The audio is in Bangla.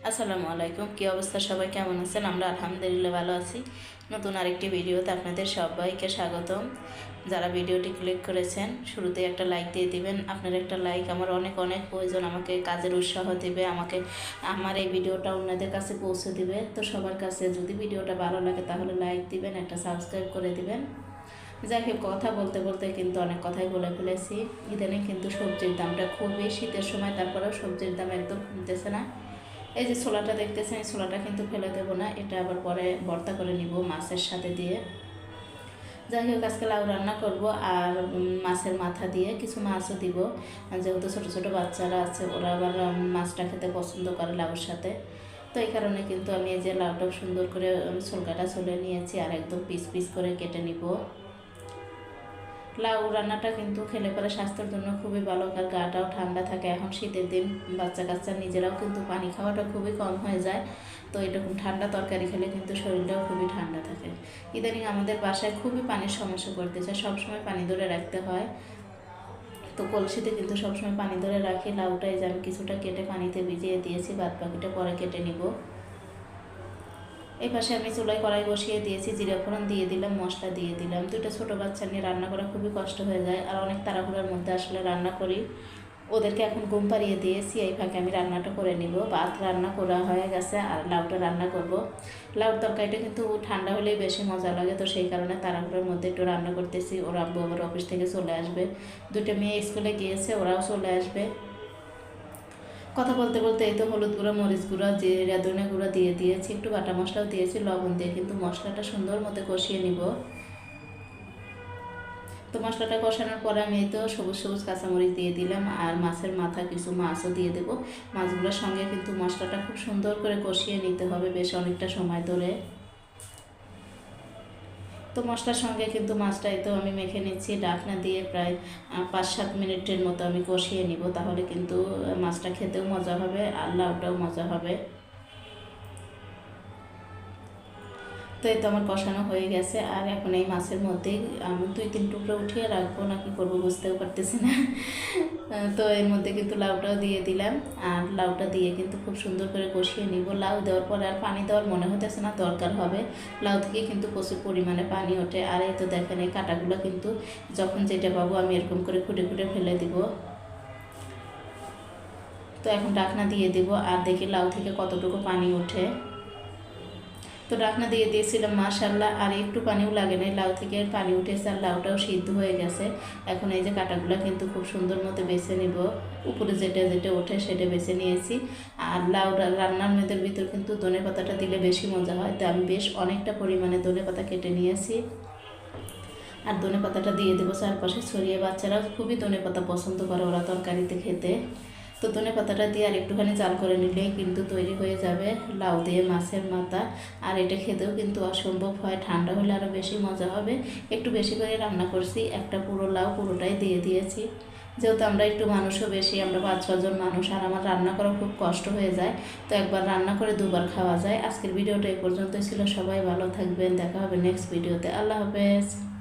আসসালামু আলাইকুম। কী অবস্থা, সবাই কেমন আছেন? আমরা আলহামদুলিল্লাহ ভালো আছি। নতুন আরেকটি ভিডিওতে আপনাদের সবাইকে স্বাগতম। যারা ভিডিওটি ক্লিক করেছেন শুরুতে একটা লাইক দিয়ে দিবেন। আপনার একটা লাইক আমার অনেক অনেক প্রয়োজন, আমাকে কাজের উৎসাহ দিবে, আমাকে আমার এই ভিডিওটা অন্যদের কাছে পৌঁছে দিবে। তো সবার কাছে যদি ভিডিওটা ভালো লাগে তাহলে লাইক দিবেন, একটা সাবস্ক্রাইব করে দিবেন। যাই হোক, কথা বলতে বলতে কিন্তু অনেক কথাই বলে ফেলেছি। ইদানিং কিন্তু সবজির দামটা খুবই, শীতের সময় তারপরেও সবজির দাম একদম কমতেছে না। এই যে ছোলাটা দেখতেছেন, এই ছোলাটা কিন্তু ফেলে দেবো না, এটা আবার পরে ভর্তা করে নিব মাছের সাথে দিয়ে। যাই হোক, আজকে লাউ রান্না করব আর মাছের মাথা দিয়ে কিছু মাছও দিব, যেহেতু ছোটো ছোটো বাচ্চারা আছে, ওরা আবার মাছটা খেতে পছন্দ করে লাউর সাথে। তো এই কারণে কিন্তু আমি এই যে লাউটা সুন্দর করে ছোলকাটা ছুলে নিয়েছি আর একদম পিস পিস করে কেটে নিব। লাউ রান্নাটা কিন্তু খেলে পরে স্বাস্থ্যের জন্য খুবই ভালো, আর গাটাও ঠান্ডা থাকে। এখন শীতের দিন বাচ্চা কাচ্চা নিজেরাও কিন্তু পানি খাওয়াটা খুবই কম হয়ে যায়। তো এরকম ঠান্ডা তরকারি খেলে কিন্তু শরীরটাও খুবই ঠান্ডা থাকে। ইদানিং আমাদের বাসায় খুবই পানির সমস্যা করতেছে, সবসময় পানি ধরে রাখতে হয়। তো কলসিতে কিন্তু সবসময় পানি ধরে রাখি। লাউটা এই যে আমি কিছুটা কেটে পানিতে ভিজিয়ে দিয়েছি, বাদ বাকিটা পরে কেটে নিব। এই পাশে আমি চুলায় কড়াই বসিয়ে দিয়েছি, জিরা ফোড়ন দিয়ে দিলাম, মশলা দিয়ে দিলাম। দুটো ছোটো বাচ্চা নিয়ে রান্না করা খুবই কষ্ট হয়ে যায়, আর অনেক তাড়াহুড়োর মধ্যে আসলে রান্না করি। ওদেরকে এখন ঘুম পাড়িয়ে দিয়েছি, এই ফাঁকে আমি রান্নাটা করে নিব। ভাত রান্না করা হয়ে গেছে আর লাউটা রান্না করব। লাউর তরকারিটা কিন্তু ঠান্ডা হলেই বেশি মজা লাগে, তো সেই কারণে তাড়াহুড়োর মধ্যে একটু রান্না করতেছি। ওরা আব্বু আবার অফিস থেকে চলে আসবে, দুটো মেয়ে স্কুলে গিয়েছে, ওরাও চলে আসবে। কথা বলতে বলতে এই তো হলুদ গুঁড়ো, মরিচ গুঁড়ো, জিরা ধনে গুঁড়ো দিয়ে দিয়েছি, একটু বাটা মশলাও দিয়েছি, লবণ দিয়ে কিন্তু মশলাটা সুন্দর মতো কষিয়ে নিব। তো মশলাটা কষানোর পরে আমি এই তো সবুজ সবুজ কাঁচামরিচ দিয়ে দিলাম আর মাছের মাথা কিছু মাছও দিয়ে দেবো। মাছগুলোর সঙ্গে কিন্তু মশলাটা খুব সুন্দর করে কষিয়ে নিতে হবে বেশ অনেকটা সময় ধরে। তো মশলার সঙ্গে কিন্তু মাছটাই তো আমি মেখে নিচ্ছি, ঢাকনা দিয়ে প্রায় 5-7 মিনিটের মতো আমি কষিয়ে নিব, তাহলে কিন্তু মাছটা খেতেও মজা হবে আর লাউটাও মজা হবে। তো এই তো আমার কষানো হয়ে গেছে, আর এখন এই মাছের মধ্যেই আমি 2-3 টুকরো উঠিয়ে রাখবো, না কি করবো বুঝতেও পারতেছি না। তো এর মধ্যে কিন্তু লাউটাও দিয়ে দিলাম, আর লাউটা দিয়ে কিন্তু খুব সুন্দর করে কষিয়ে নিব। লাউ দেওয়ার পরে আর পানি দেওয়ার মনে হতেছে না দরকার হবে, লাউ থেকে কিন্তু প্রচুর পরিমাণে পানি ওঠে। আর এই তো দেখেন, এই কাঁটাগুলো কিন্তু যখন যেটা পাবো আমি এরকম করে খুঁটে খুঁটে ফেলে দিব। তো এখন ঢাকনা দিয়ে দিব আর দেখি লাউ থেকে কতটুকু পানি ওঠে। তো ঢাকনা দিয়ে দিয়েছিলাম, মাশাআল্লাহ, আর একটু পানিও লাগে না, লাউ থেকে পানি উঠেছে আর লাউটাও সিদ্ধ হয়ে গেছে। এখন এই যে কাঁটাগুলো কিন্তু খুব সুন্দর মতো বেছে নিব, উপরে যেটা যেটা ওঠে সেটা বেছে নিয়েছি। আর লাউ রান্নার মেয়েদের ভিতর কিন্তু ধনে পাতাটা দিলে বেশি মজা হয়, তো আমি বেশ অনেকটা পরিমাণে ধনে পাতা কেটে নিয়েছি আর ধনে পাতাটা দিয়ে দেবো চারপাশে ছড়িয়ে। বাচ্চারাও খুবই ধনে পাতা পছন্দ করে ওরা তরকারিতে খেতে। তো ধনে পাতাটা দিয়ে আর একটুখানি চাল করে নিলেই কিন্তু তৈরি হয়ে যাবে লাউ দিয়ে মাছের মাথা। আর এটা খেতেও কিন্তু অসম্ভব হয়, ঠান্ডা হলে আরও বেশি মজা হবে। একটু বেশি করে রান্না করছি, একটা পুরো লাউ পুরোটাই দিয়ে দিয়েছি, যেহেতু আমরা একটু মানুষও বেশি, আমরা 5-6 জন মানুষ, আর আমার রান্না করা খুব কষ্ট হয়ে যায়। তো একবার রান্না করে দুবার খাওয়া যায়। আজকের ভিডিওটা এই পর্যন্তই ছিল, সবাই ভালো থাকবেন, দেখা হবে নেক্সট ভিডিওতে। আল্লাহ হাফেজ।